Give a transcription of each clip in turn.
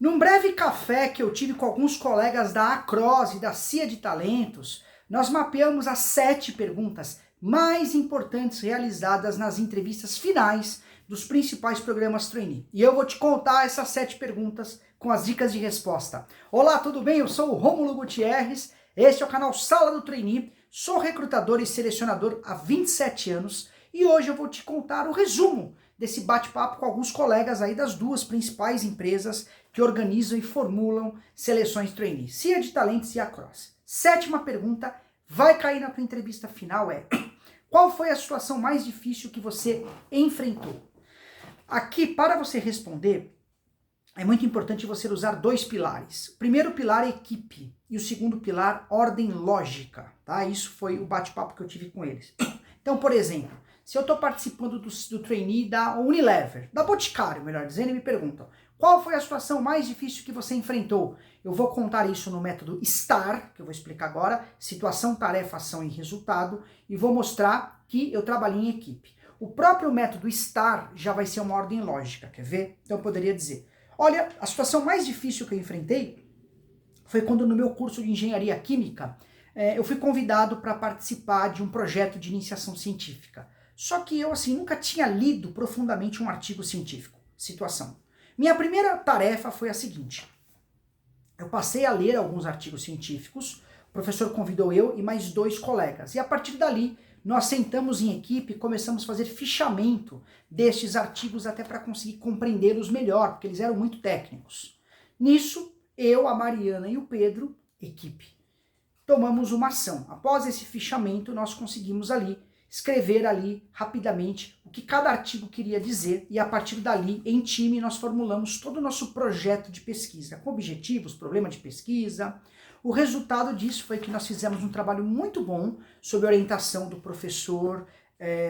Num breve café que eu tive com alguns colegas da Across e da CIA de Talentos, nós mapeamos as 7 perguntas mais importantes realizadas nas entrevistas finais dos principais programas trainee. E eu vou te contar essas 7 perguntas com as dicas de resposta. Olá, tudo bem? Eu sou o Rômulo Gutierrez, este é o canal Sala do Trainee, sou recrutador e selecionador há 27 anos e hoje eu vou te contar o resumo desse bate-papo com alguns colegas aí das 2 principais empresas que organizam e formulam seleções trainee, CIA de Talentos e Across. 7ª pergunta, vai cair na tua entrevista final, qual foi a situação mais difícil que você enfrentou? Aqui, para você responder, é muito importante você usar 2 pilares. O primeiro pilar é equipe e o segundo pilar, ordem lógica, tá? Isso foi o bate-papo que eu tive com eles. Então, por exemplo, se eu estou participando do trainee da Unilever, da Boticário, melhor dizendo, e me perguntam, qual foi a situação mais difícil que você enfrentou? Eu vou contar isso no método STAR, que eu vou explicar agora, situação, tarefa, ação e resultado, e vou mostrar que eu trabalhei em equipe. O próprio método STAR já vai ser uma ordem lógica, quer ver? Então eu poderia dizer, olha, a situação mais difícil que eu enfrentei foi quando no meu curso de engenharia química, eu fui convidado para participar de um projeto de iniciação científica. Só que eu, assim, nunca tinha lido profundamente um artigo científico. Situação. Minha primeira tarefa foi a seguinte. Eu passei a ler alguns artigos científicos, o professor convidou eu e mais 2 colegas. E a partir dali, nós sentamos em equipe e começamos a fazer fichamento destes artigos até para conseguir compreendê-los melhor, porque eles eram muito técnicos. Nisso, eu, a Mariana e o Pedro, equipe, tomamos uma ação. Após esse fichamento, nós conseguimos ali escrever ali rapidamente o que cada artigo queria dizer e a partir dali, em time, nós formulamos todo o nosso projeto de pesquisa, com objetivos, problema de pesquisa. O resultado disso foi que nós fizemos um trabalho muito bom sob a orientação do professor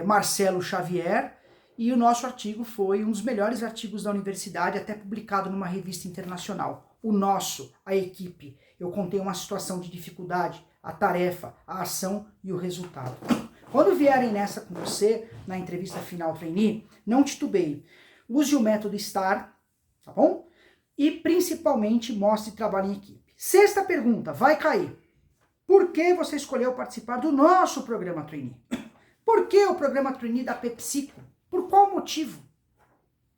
Marcelo Xavier e o nosso artigo foi um dos melhores artigos da universidade, até publicado numa revista internacional. O nosso, a equipe, eu contei uma situação de dificuldade, a tarefa, a ação e o resultado. Quando vierem nessa com você, na entrevista final trainee, não titubeie. Use o método STAR, tá bom? E principalmente mostre trabalho em equipe. 6ª pergunta, vai cair. Por que você escolheu participar do nosso programa trainee? Por que o programa trainee da PepsiCo? Por qual motivo?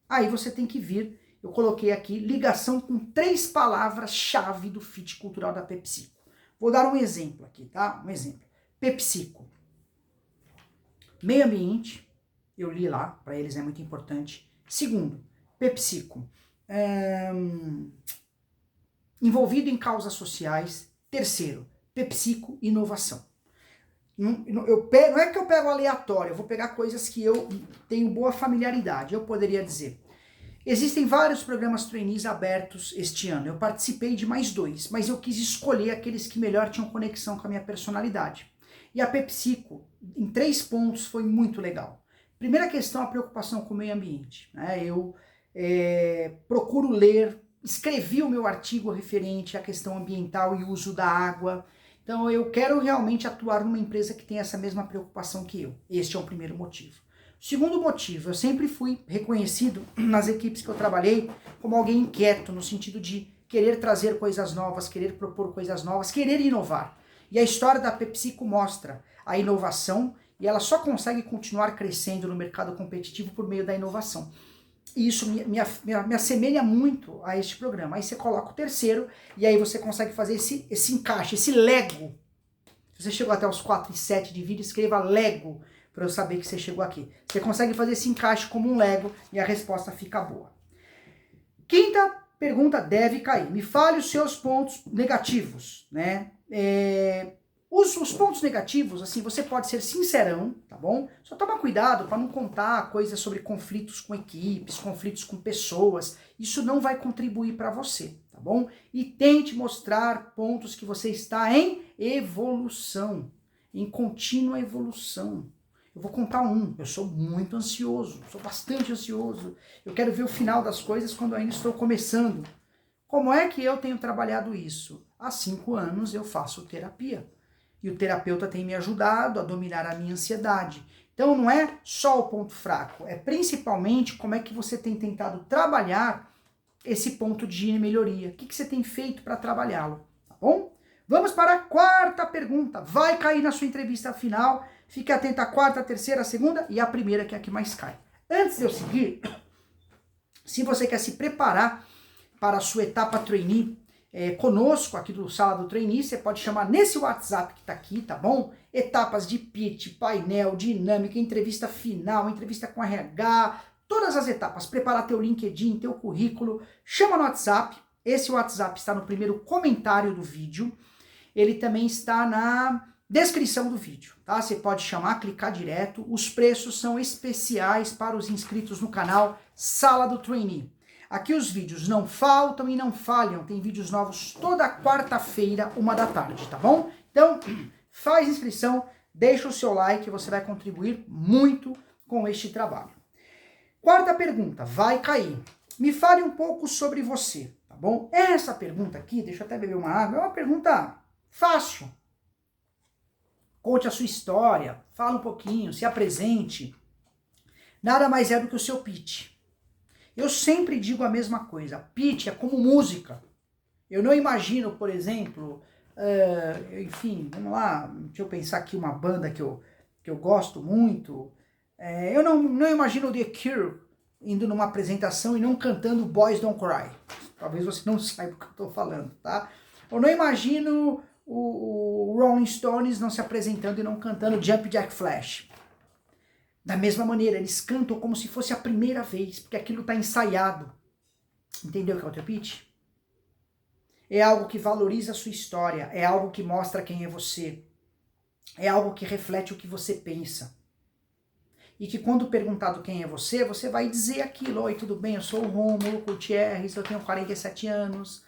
Aí você tem que vir, eu coloquei aqui, ligação com 3 palavras-chave do fit cultural da PepsiCo. Vou dar um exemplo aqui, tá? Um exemplo. PepsiCo. Meio ambiente, eu li lá, para eles é muito importante. Segundo, PepsiCo, envolvido em causas sociais. Terceiro, PepsiCo, inovação. Não é que eu pego aleatório, eu vou pegar coisas que eu tenho boa familiaridade. Eu poderia dizer, existem vários programas trainees abertos este ano. Eu participei de mais 2, mas eu quis escolher aqueles que melhor tinham conexão com a minha personalidade. E a PepsiCo, em 3 pontos, foi muito legal. Primeira questão, a preocupação com o meio ambiente. Eu procuro ler, escrevi o meu artigo referente à questão ambiental e uso da água. Então eu quero realmente atuar numa empresa que tem essa mesma preocupação que eu. Este é o primeiro motivo. O segundo motivo, eu sempre fui reconhecido nas equipes que eu trabalhei como alguém inquieto, no sentido de querer trazer coisas novas, querer propor coisas novas, querer inovar. E a história da PepsiCo mostra a inovação e ela só consegue continuar crescendo no mercado competitivo por meio da inovação. E isso me assemelha muito a este programa. Aí você coloca o terceiro e aí você consegue fazer esse encaixe, esse Lego. Se você chegou até os 4 e 7 de vídeo, escreva Lego para eu saber que você chegou aqui. Você consegue fazer esse encaixe como um Lego e a resposta fica boa. 5ª pergunta deve cair. Me fale os seus pontos negativos, né? Os pontos negativos, assim, você pode ser sincerão, tá bom? Só toma cuidado para não contar coisas sobre conflitos com equipes, conflitos com pessoas. Isso não vai contribuir para você, tá bom? E tente mostrar pontos que você está em evolução, em contínua evolução. Eu vou contar um. Eu sou muito ansioso, sou bastante ansioso. Eu quero ver o final das coisas quando ainda estou começando. Como é que eu tenho trabalhado isso? Há 5 anos eu faço terapia. E o terapeuta tem me ajudado a dominar a minha ansiedade. Então não é só o ponto fraco, é principalmente como é que você tem tentado trabalhar esse ponto de melhoria. O que você tem feito para trabalhá-lo, tá bom? Vamos para a quarta pergunta. Vai cair na sua entrevista final. Fique atento à quarta, a terceira, a segunda e a primeira, que é a que mais cai. Antes de eu seguir, se você quer se preparar para a sua etapa trainee conosco aqui do Sala do Trainee, você pode chamar nesse WhatsApp que está aqui, tá bom? Etapas de pitch, painel, dinâmica, entrevista final, entrevista com RH, todas as etapas. Preparar teu LinkedIn, teu currículo, chama no WhatsApp. Esse WhatsApp está no primeiro comentário do vídeo. Ele também está na descrição do vídeo, tá? Você pode chamar, clicar direto. Os preços são especiais para os inscritos no canal Sala do Trainee. Aqui os vídeos não faltam e não falham. Tem vídeos novos toda quarta-feira, 13h, tá bom? Então, faz inscrição, deixa o seu like, você vai contribuir muito com este trabalho. Quarta pergunta, vai cair. Me fale um pouco sobre você, tá bom? Essa pergunta aqui, deixa eu até beber uma água, é uma pergunta fácil. Conte a sua história, fala um pouquinho, se apresente. Nada mais é do que o seu pitch. Eu sempre digo a mesma coisa, pitch é como música. Eu não imagino, por exemplo, enfim, vamos lá, deixa eu pensar aqui uma banda que eu gosto muito. Eu não imagino o The Cure indo numa apresentação e não cantando Boys Don't Cry. Talvez você não saiba o que eu estou falando, tá? Eu não imagino o Rolling Stones não se apresentando e não cantando Jump Jack Flash. Da mesma maneira, eles cantam como se fosse a primeira vez, porque aquilo está ensaiado. Entendeu o que é o teu pitch? É algo que valoriza a sua história, é algo que mostra quem é você, é algo que reflete o que você pensa. E que quando perguntado quem é você, você vai dizer aquilo: oi, tudo bem, eu sou o Rômulo Gutierrez, eu tenho 47 anos,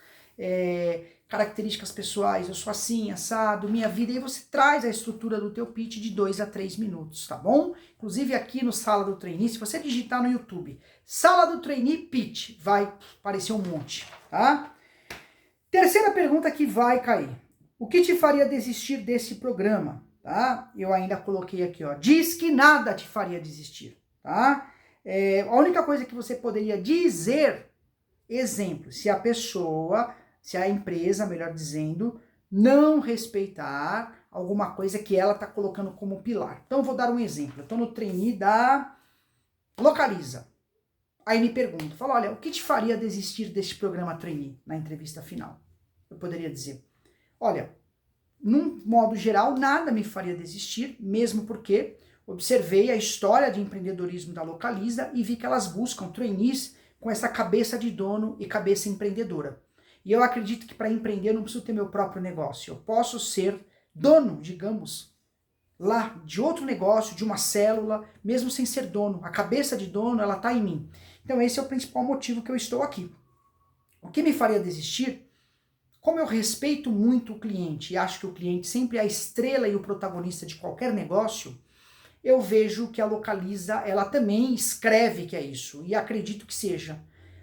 características pessoais, eu sou assim, assado, minha vida, e você traz a estrutura do teu pitch de 2 a 3 minutos, tá bom? Inclusive aqui no Sala do Trainee, se você digitar no YouTube, Sala do Trainee Pitch, vai aparecer um monte, tá? Terceira pergunta que vai cair. O que te faria desistir desse programa? Tá? Eu ainda coloquei aqui, ó, diz que nada te faria desistir, tá? A única coisa que você poderia dizer, exemplo, se a empresa, melhor dizendo, não respeitar alguma coisa que ela está colocando como pilar. Então, eu vou dar um exemplo. Eu estou no trainee da Localiza. Aí me pergunto, fala, olha, o que te faria desistir deste programa trainee na entrevista final? Eu poderia dizer, olha, num modo geral, nada me faria desistir, mesmo porque observei a história de empreendedorismo da Localiza e vi que elas buscam trainees com essa cabeça de dono e cabeça empreendedora. E eu acredito que para empreender eu não preciso ter meu próprio negócio. Eu posso ser dono, digamos, lá de outro negócio, de uma célula, mesmo sem ser dono. A cabeça de dono, ela está em mim. Então esse é o principal motivo que eu estou aqui. O que me faria desistir? Como eu respeito muito o cliente e acho que o cliente sempre é a estrela e o protagonista de qualquer negócio, eu vejo que a Localiza, ela também escreve que é isso, e acredito que seja.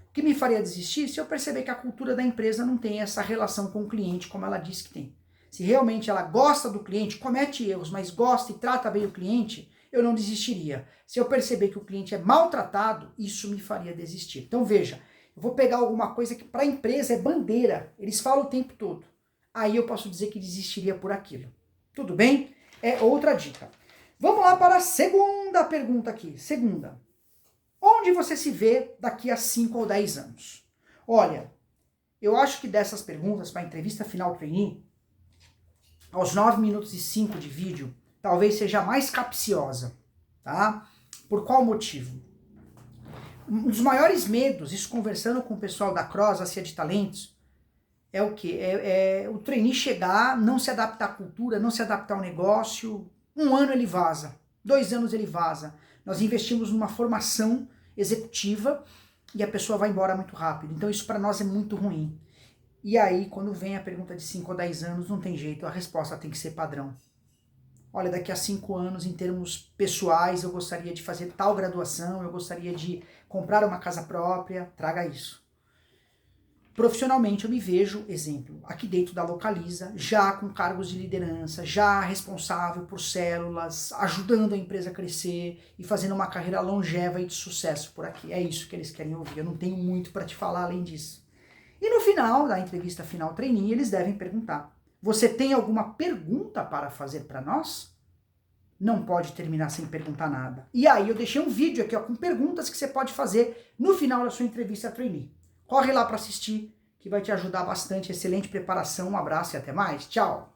O que me faria desistir? Se eu perceber que a cultura da empresa não tem essa relação com o cliente como ela diz que tem. Se realmente ela gosta do cliente, comete erros, mas gosta e trata bem o cliente, eu não desistiria. Se eu perceber que o cliente é maltratado, isso me faria desistir. Então veja, eu vou pegar alguma coisa que para a empresa é bandeira, eles falam o tempo todo. Aí eu posso dizer que desistiria por aquilo. Tudo bem? É outra dica. Vamos lá para a segunda pergunta aqui. Segunda. Onde você se vê daqui a 5 ou 10 anos? Olha, eu acho que dessas perguntas para a entrevista final trainee, aos 9 minutos e 5 de vídeo, talvez seja a mais capciosa, tá? Por qual motivo? Um dos maiores medos, isso conversando com o pessoal da Cross, a CIA de Talentos, é o quê? É o trainee chegar, não se adaptar à cultura, não se adaptar ao negócio. 1 ano ele vaza, 2 anos ele vaza. Nós investimos numa formação executiva e a pessoa vai embora muito rápido. Então isso para nós é muito ruim. E aí, quando vem a pergunta de 5 ou 10 anos, não tem jeito, a resposta tem que ser padrão. Olha, daqui a 5 anos, em termos pessoais, eu gostaria de fazer tal graduação, eu gostaria de comprar uma casa própria, traga isso. Profissionalmente eu me vejo, exemplo, aqui dentro da Localiza, já com cargos de liderança, já responsável por células, ajudando a empresa a crescer e fazendo uma carreira longeva e de sucesso por aqui. É isso que eles querem ouvir, eu não tenho muito para te falar além disso. E no final da entrevista final trainee, eles devem perguntar: você tem alguma pergunta para fazer para nós? Não pode terminar sem perguntar nada. E aí eu deixei um vídeo aqui ó, com perguntas que você pode fazer no final da sua entrevista trainee. Corre lá para assistir, que vai te ajudar bastante. Excelente preparação, um abraço e até mais. Tchau!